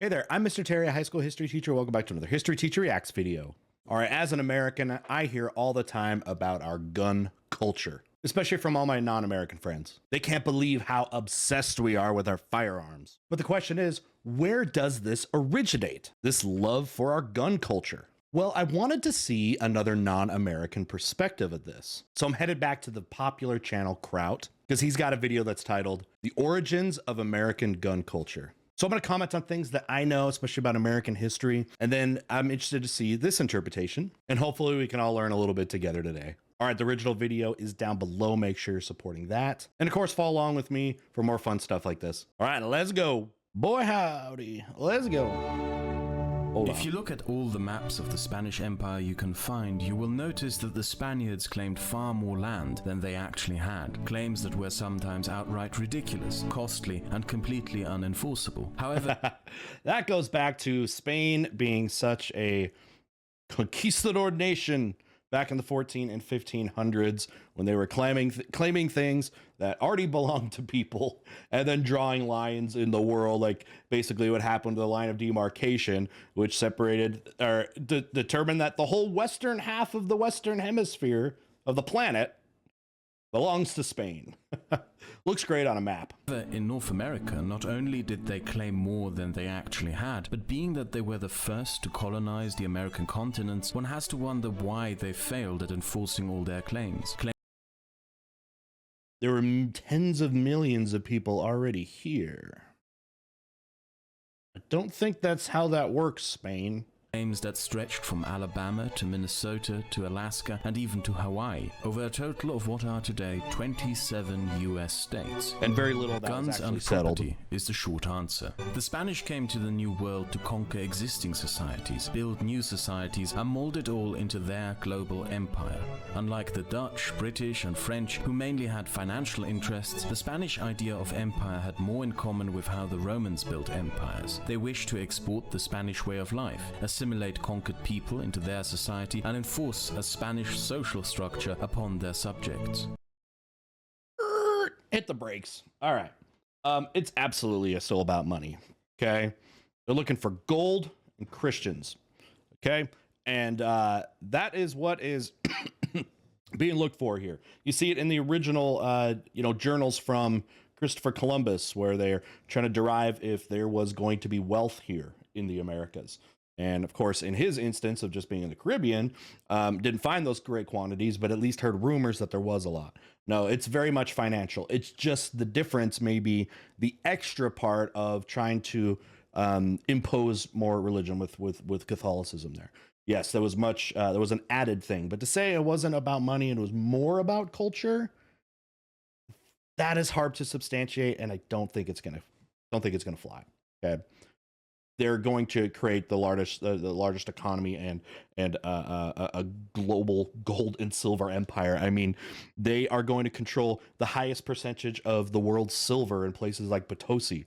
Hey there, I'm Mr. Terry, a high school history teacher. Welcome back to another History Teacher Reacts video. All right, as an American, I hear all the time about our gun culture, especially from all my non-American friends. They can't believe how obsessed we are with our firearms. But the question is, where does this originate? This love for our gun culture? Well, I wanted to see another non-American perspective of this. So I'm headed back to the popular channel Kraut, because he's got a video that's titled, The Origins of American Gun Culture. So I'm going to comment on things that I know, especially about American history, and then I'm interested to see this interpretation, and hopefully we can all learn a little bit together today. All right, the original video is down below. Make sure you're supporting that. And of course, follow along with me for more fun stuff like this. All right, let's go. Boy, howdy. Let's go. If you look at all the maps of the Spanish Empire you can find, you will notice that the Spaniards claimed far more land than they actually had. Claims that were sometimes outright ridiculous, costly, and completely unenforceable. However, that goes back to Spain being such a conquistador nation back in the 14 and 1500s when they were claiming things that already belonged to people and then drawing lines in the world, like basically what happened to the line of demarcation, which separated or determined that the whole western half of the Western Hemisphere of the planet belongs to Spain. Looks great on a map. In North America, not only did they claim more than they actually had, but being that they were the first to colonize the American continents, one has to wonder why they failed at enforcing all their claims. There were tens of millions of people already here. I don't think that's how that works, Spain. Claims that stretched from Alabama to Minnesota to Alaska and even to Hawaii, over a total of what are today 27 US states. And very little of that Guns was actually and settled. property is the short answer. The Spanish came to the New World to conquer existing societies, build new societies, and mold it all into their global empire. Unlike the Dutch, British, and French, who mainly had financial interests, the Spanish idea of empire had more in common with how the Romans built empires. They wished to export the Spanish way of life, assimilate conquered people into their society, and enforce a Spanish social structure upon their subjects. Hit the brakes. All right. It's absolutely still about money. Okay. They're looking for gold and Christians. Okay. And that is what is being looked for here. You see it in the original, journals from Christopher Columbus, where they're trying to derive if there was going to be wealth here in the Americas. And of course, in his instance of just being in the Caribbean, didn't find those great quantities, but at least heard rumors that there was a lot. No, it's very much financial. It's just the difference, maybe the extra part of trying to impose more religion with Catholicism there. Yes, there was much, there was an added thing, but to say it wasn't about money and it was more about culture, that is hard to substantiate. And I don't think it's gonna fly. Okay. They're going to create the largest economy and a global gold and silver empire. I mean, they are going to control the highest percentage of the world's silver in places like Potosi,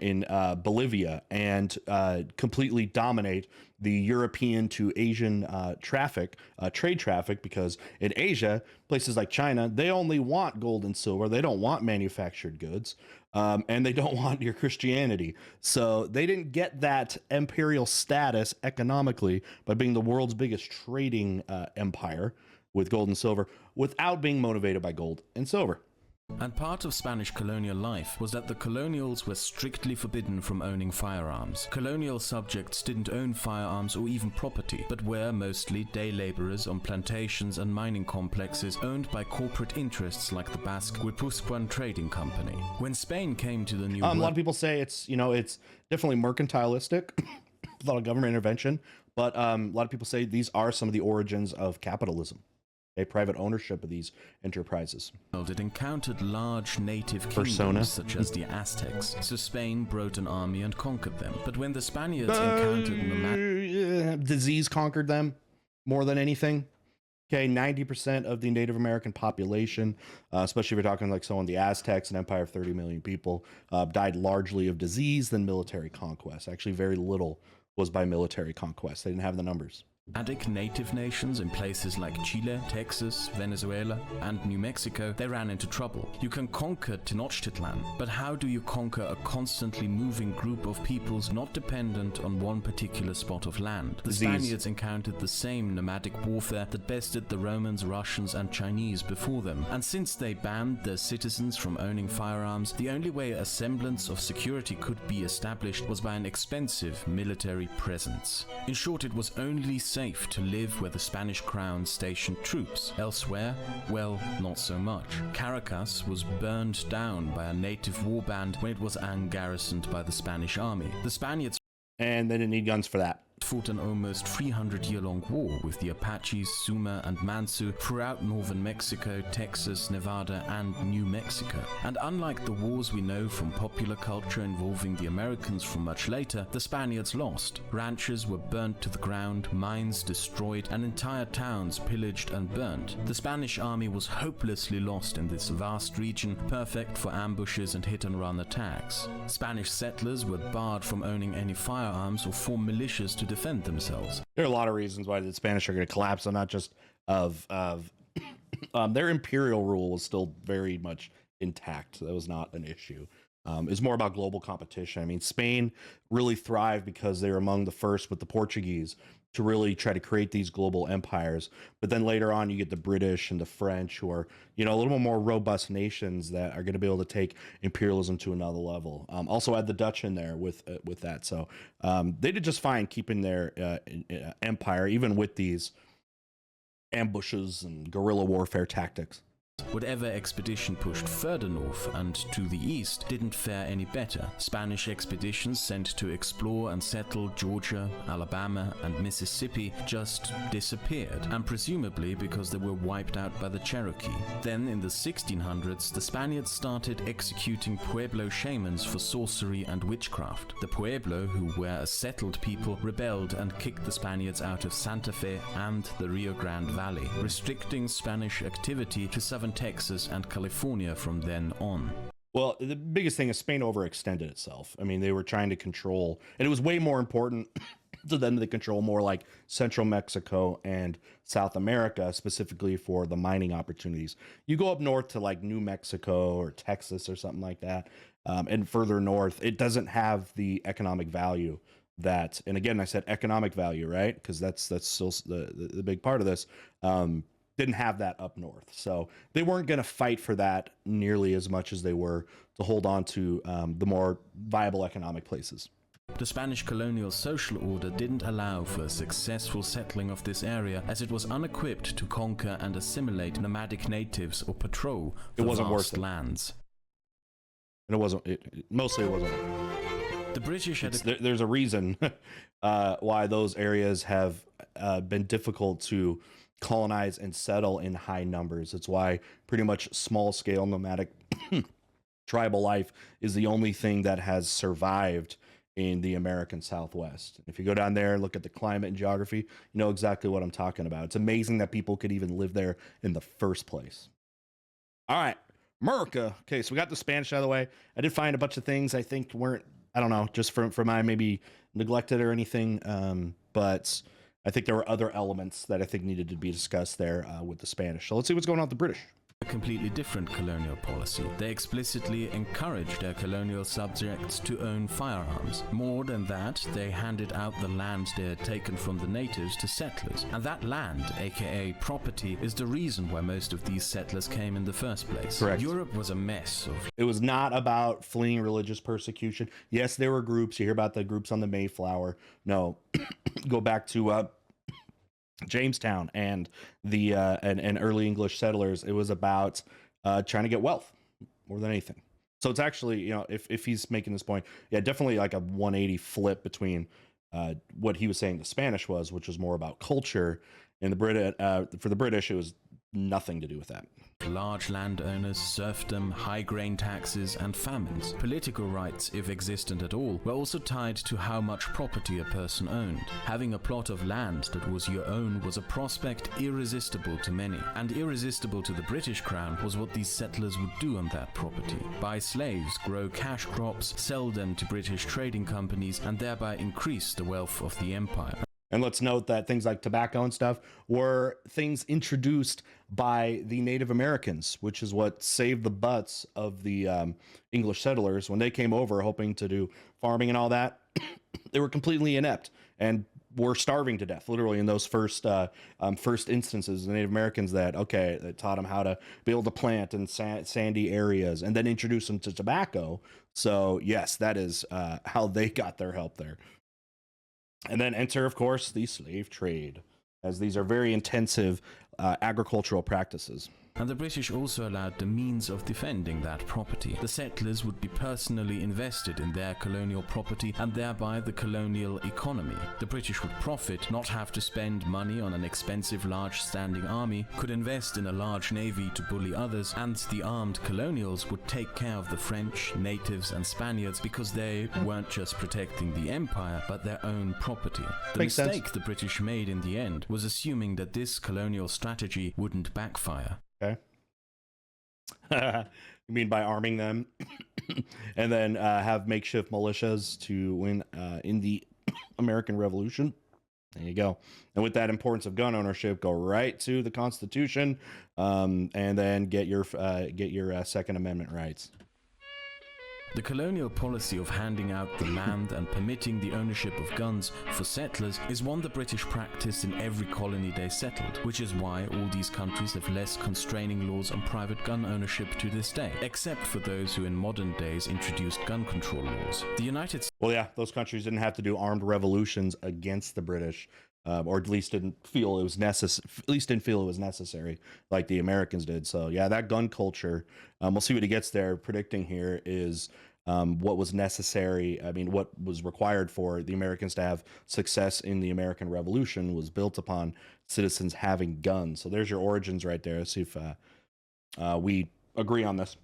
in Bolivia, and completely dominate the European to Asian trade traffic, because in Asia, places like China, they only want gold and silver. They don't want manufactured goods. And they don't want your Christianity. So they didn't get that imperial status economically by being the world's biggest trading empire with gold and silver without being motivated by gold and silver. And part of Spanish colonial life was that the colonials were strictly forbidden from owning firearms. Colonial subjects didn't own firearms or even property, but were mostly day laborers on plantations and mining complexes owned by corporate interests like the Basque Guipuzcoan Trading Company. When Spain came to the New World, a lot of people say it's definitely mercantilistic, a lot of government intervention, but a lot of people say these are some of the origins of capitalism. A private ownership of these enterprises. It encountered large native kingdoms such as the Aztecs, so Spain brought an army and conquered them. But when the Spaniards encountered disease conquered them more than anything. Okay, 90% of the Native American population, especially if you're talking like someone, the Aztecs, an empire of 30 million people, died largely of disease than military conquest. Actually, very little was by military conquest. They didn't have the numbers. nomadic native nations in places like Chile, Texas, Venezuela, and New Mexico, they ran into trouble. You can conquer Tenochtitlan, but how do you conquer a constantly moving group of peoples not dependent on one particular spot of land? The Spaniards encountered the same nomadic warfare that bested the Romans, Russians, and Chinese before them, and since they banned their citizens from owning firearms, the only way a semblance of security could be established was by an expensive military presence. In short, it was only safe to live where the Spanish crown stationed troops. Elsewhere, well, not so much. Caracas was burned down by a native warband when it was ungarrisoned by the Spanish army. The Spaniards And they didn't need guns for that. fought an almost 300-year-long war with the Apaches, Suma, and Mansu throughout northern Mexico, Texas, Nevada, and New Mexico. And unlike the wars we know from popular culture involving the Americans from much later, the Spaniards lost. Ranches were burnt to the ground, mines destroyed, and entire towns pillaged and burnt. The Spanish army was hopelessly lost in this vast region, perfect for ambushes and hit-and-run attacks. Spanish settlers were barred from owning any firearms or form militias to defend themselves. There are a lot of reasons why the Spanish are going to collapse, and not just of their imperial rule was still very much intact. That was not an issue. It's more about global competition. I mean, Spain really thrived because they were among the first with the Portuguese to really try to create these global empires. But then later on, you get the British and the French, who are, you know, a little more robust nations that are going to be able to take imperialism to another level. Also add the Dutch in there with that. So they did just fine keeping their empire, even with these ambushes and guerrilla warfare tactics. Whatever expedition pushed further north and to the east didn't fare any better. Spanish expeditions sent to explore and settle Georgia, Alabama, and Mississippi just disappeared, and presumably because they were wiped out by the Cherokee. Then in the 1600s, the Spaniards started executing Pueblo shamans for sorcery and witchcraft. The Pueblo, who were a settled people, rebelled and kicked the Spaniards out of Santa Fe and the Rio Grande Valley, restricting Spanish activity to southern Texas and California from then on. Well, the biggest thing is Spain overextended itself. I mean, they were trying to control, and it was way more important to them to control more like Central Mexico and South America, specifically for the mining opportunities. You go up north to like New Mexico or Texas or something like that, and further north, it doesn't have the economic value that, and again, I said economic value, right? Because that's still the big part of this. Didn't have that up north. So they weren't going to fight for that nearly as much as they were to hold on to the more viable economic places. The Spanish colonial social order didn't allow for a successful settling of this area, as it was unequipped to conquer and assimilate nomadic natives or patrol the vast lands. And it wasn't, mostly it wasn't. The British had there's a reason why those areas have been difficult to colonize and settle in high numbers. It's why pretty much small scale nomadic tribal life is the only thing that has survived in the American Southwest. If you go down there and look at the climate and geography, you know exactly what I'm talking about. It's amazing that people could even live there in the first place. All right, America. Okay, so we got the Spanish out of the way. I did find a bunch of things I think weren't, I don't know, just for my maybe neglected or anything, but I think there were other elements that I think needed to be discussed there with the Spanish. So let's see what's going on with the British. a completely different colonial policy. They explicitly encouraged their colonial subjects to own firearms. More than that, they handed out the land they had taken from the natives to settlers. And that land, aka property, is the reason why most of these settlers came in the first place. Correct. Europe was a mess of... It was not about fleeing religious persecution. Yes, there were groups. You hear about the groups on the Mayflower. No, go back to Jamestown and the and early English settlers. It was about trying to get wealth more than anything. So it's actually, you know, if he's making this point, yeah, definitely like a 180 flip between what he was saying the Spanish was, which was more about culture, and for the British, it was nothing to do with that. Large landowners, serfdom, high grain taxes, and famines. Political rights, if existent at all, were also tied to how much property a person owned. Having a plot of land that was your own was a prospect irresistible to many, and irresistible to the British Crown was what these settlers would do on that property. Buy slaves, grow cash crops, sell them to British trading companies, and thereby increase the wealth of the empire. And let's note that things like tobacco and stuff were things introduced by the Native Americans, which is what saved the butts of the English settlers when they came over hoping to do farming and all that. They were completely inept and were starving to death, literally, in those first instances. The Native Americans that taught them how to be able to plant in sandy areas, and then introduced them to tobacco. So yes, that is how they got their help there. And then enter, of course, the slave trade, as these are very intensive agricultural practices. And the British also allowed the means of defending that property. The settlers would be personally invested in their colonial property and thereby the colonial economy. The British would profit, not have to spend money on an expensive large standing army, could invest in a large navy to bully others, and the armed colonials would take care of the French, natives and Spaniards because they weren't just protecting the empire but their own property. The Makes mistake sense. the British made in the end was assuming that this colonial strategy wouldn't backfire. Okay. You mean by arming them and then have makeshift militias to win in the American Revolution? There you go. And with that importance of gun ownership, go right to the Constitution, and then get your Second Amendment rights. The colonial policy of handing out the land and permitting the ownership of guns for settlers is one the British practiced in every colony they settled, which is why all these countries have less constraining laws on private gun ownership to this day, except for those who in modern days introduced gun control laws. The United States... Well, yeah, those countries didn't have to do armed revolutions against the British, or at least didn't feel it was necessary, like the Americans did. So yeah, that gun culture, we'll see what he gets there. Predicting here is what was necessary. I mean, what was required for the Americans to have success in the American Revolution was built upon citizens having guns. So there's your origins right there. Let's see if we agree on this.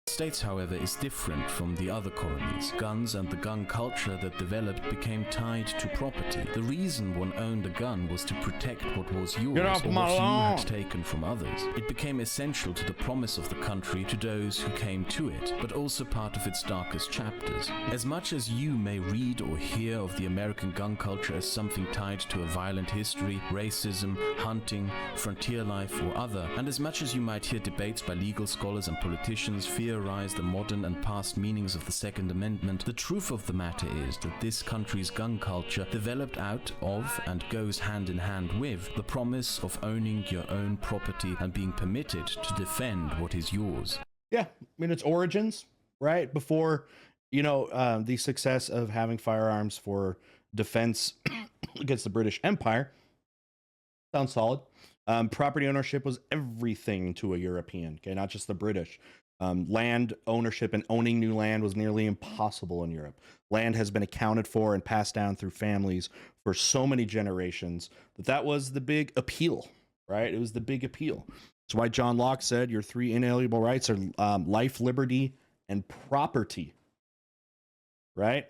States, however, is different from the other colonies. Guns and the gun culture that developed became tied to property. The reason one owned a gun was to protect what was yours or what you had taken from others. It became essential to the promise of the country to those who came to it, but also part of its darkest chapters. As much as you may read or hear of the American gun culture as something tied to a violent history, racism, hunting, frontier life or other, and as much as you might hear debates by legal scholars and politicians theorize the modern and past meanings of the Second Amendment, the truth of the matter is that this country's gun culture developed out of and goes hand in hand with the promise of owning your own property and being permitted to defend what is yours. Yeah, I mean, its origins, right? Before, the success of having firearms for defense against the British Empire. Sounds solid. Property ownership was everything to a European, okay, not just the British. Land ownership and owning new land was nearly impossible in Europe. Land has been accounted for and passed down through families for so many generations that was the big appeal, right? It was the big appeal. That's why John Locke said your three inalienable rights are life, liberty, and property, right?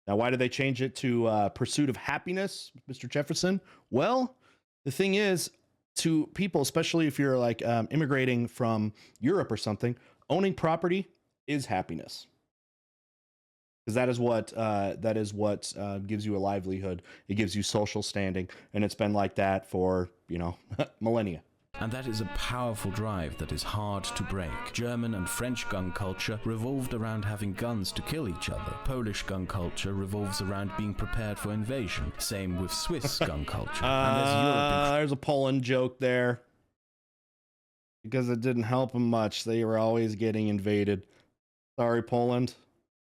Now, why did they change it to pursuit of happiness, Mr. Jefferson? Well, the thing is, to people, especially if you're like immigrating from Europe or something, owning property is happiness, because that is what gives you a livelihood. It gives you social standing, and it's been like that for millennia. And that is a powerful drive that is hard to break. German and French gun culture revolved around having guns to kill each other. Polish gun culture revolves around being prepared for invasion. Same with Swiss gun culture. And there's a Poland joke there. Because it didn't help them much. They were always getting invaded. Sorry, Poland.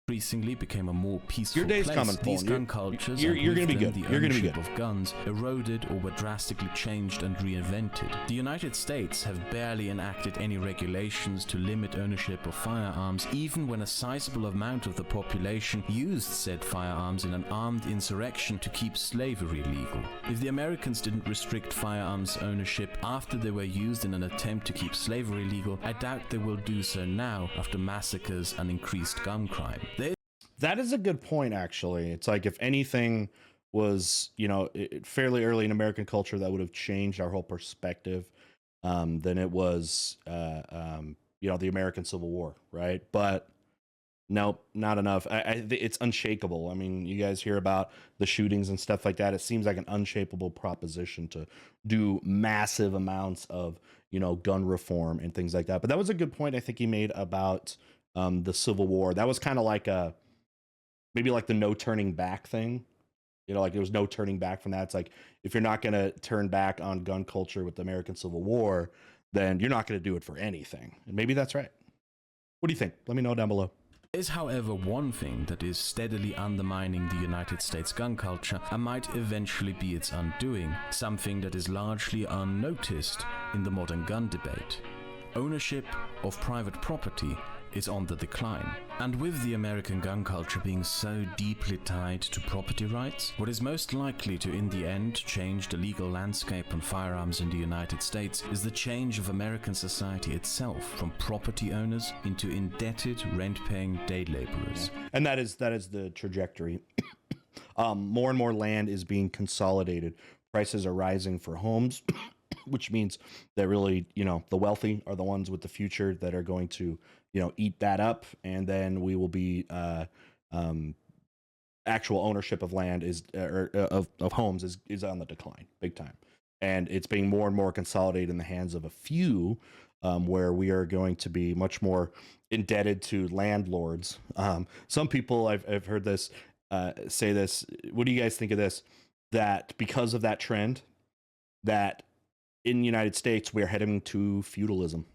Increasingly became a more peaceful Your day's place. Coming, These Poland. gun cultures You're and gonna be with good. them the You're gonna be ownership good. of guns eroded or were drastically changed and reinvented. The United States have barely enacted any regulations to limit ownership of firearms, even when a sizable amount of the population used said firearms in an armed insurrection to keep slavery legal. If the Americans didn't restrict firearms ownership after they were used in an attempt to keep slavery legal, I doubt they will do so now after massacres and increased gun crime. That is a good point, actually. It's like if anything was, fairly early in American culture that would have changed our whole perspective, then it was, the American Civil War, right? But Nope, not enough. It's unshakable. I mean, you guys hear about the shootings and stuff like that. It seems like an unshakable proposition to do massive amounts of, gun reform and things like that. But that was a good point I think he made about the Civil War. That was kind of like maybe like the no turning back thing. Like there was no turning back from that. It's like, if you're not going to turn back on gun culture with the American Civil War, then you're not going to do it for anything. And maybe that's right. What do you think? Let me know down below. There is, however, one thing that is steadily undermining the United States gun culture and might eventually be its undoing, something that is largely unnoticed in the modern gun debate. Ownership of private property is on the decline. And with the American gun culture being so deeply tied to property rights, what is most likely to in the end change the legal landscape on firearms in the United States is the change of American society itself from property owners into indebted rent-paying day laborers. Yeah. And that is the trajectory. More and more land is being consolidated. Prices are rising for homes, which means that really, the wealthy are the ones with the future that are going to eat that up, and then we will be actual ownership of land of homes is on the decline big time, and it's being more and more consolidated in the hands of a few, where we are going to be much more indebted to landlords. Some people I've heard this say this. What do you guys think of this? That because of that trend, that in the United States we're heading to feudalism.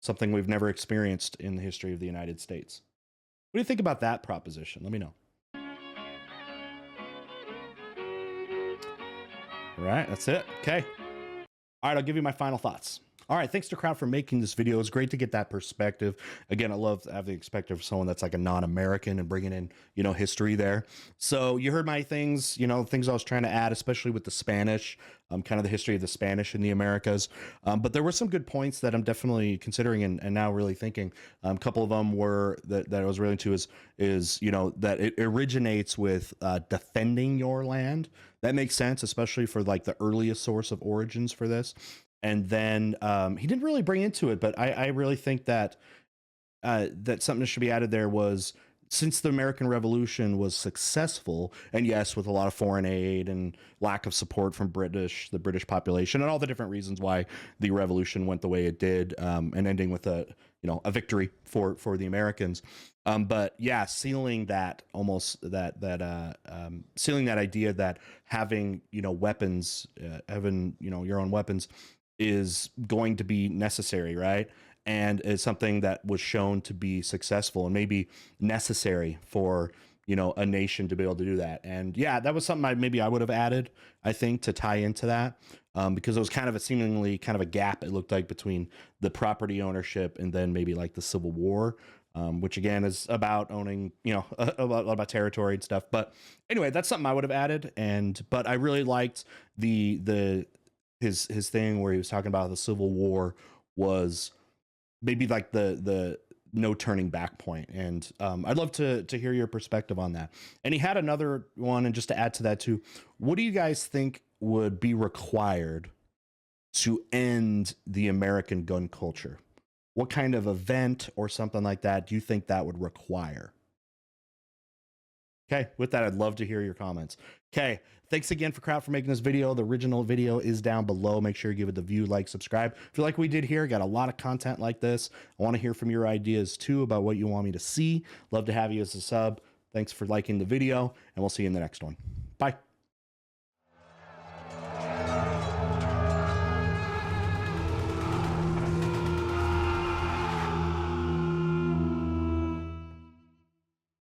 Something we've never experienced in the history of the United States. What do you think about that proposition? Let me know. All right, that's it. Okay. All right, I'll give you my final thoughts. All right, thanks to Kraut for making this video. It's great to get that perspective. Again, I love to have the perspective of someone that's like a non-American and bringing in, history there. So you heard my things, things I was trying to add, especially with the Spanish, kind of the history of the Spanish in the Americas. But there were some good points that I'm definitely considering and now really thinking. A couple of them were that I was really into is that it originates with defending your land. That makes sense, especially for like the earliest source of origins for this. And then he didn't really bring into it, but I really think that that something that should be added there was, since the American Revolution was successful, and yes, with a lot of foreign aid and lack of support from the British population, and all the different reasons why the revolution went the way it did, and ending with a victory for the Americans. But yeah, sealing that sealing that idea that having weapons, having your own weapons is going to be necessary, right? And is something that was shown to be successful and maybe necessary for a nation to be able to do that. And yeah, that was something I would have added, I think, to tie into that, because it was kind of a seemingly kind of a gap, it looked like, between the property ownership and then maybe like the Civil War, which again is about owning, about territory and stuff. But anyway, that's something I would have added. But I really liked his thing where he was talking about the Civil War was maybe like the no turning back point. And I'd love to hear your perspective on that. And he had another one, and just to add to that too, what do you guys think would be required to end the American gun culture? What kind of event or something like that do you think that would require? Okay, with that, I'd love to hear your comments. Okay, thanks again for Kraut for making this video. The original video is down below. Make sure you give it the view, like, subscribe. If you like what we did here, got a lot of content like this. I want to hear from your ideas too about what you want me to see. Love to have you as a sub. Thanks for liking the video, and we'll see you in the next one. Bye.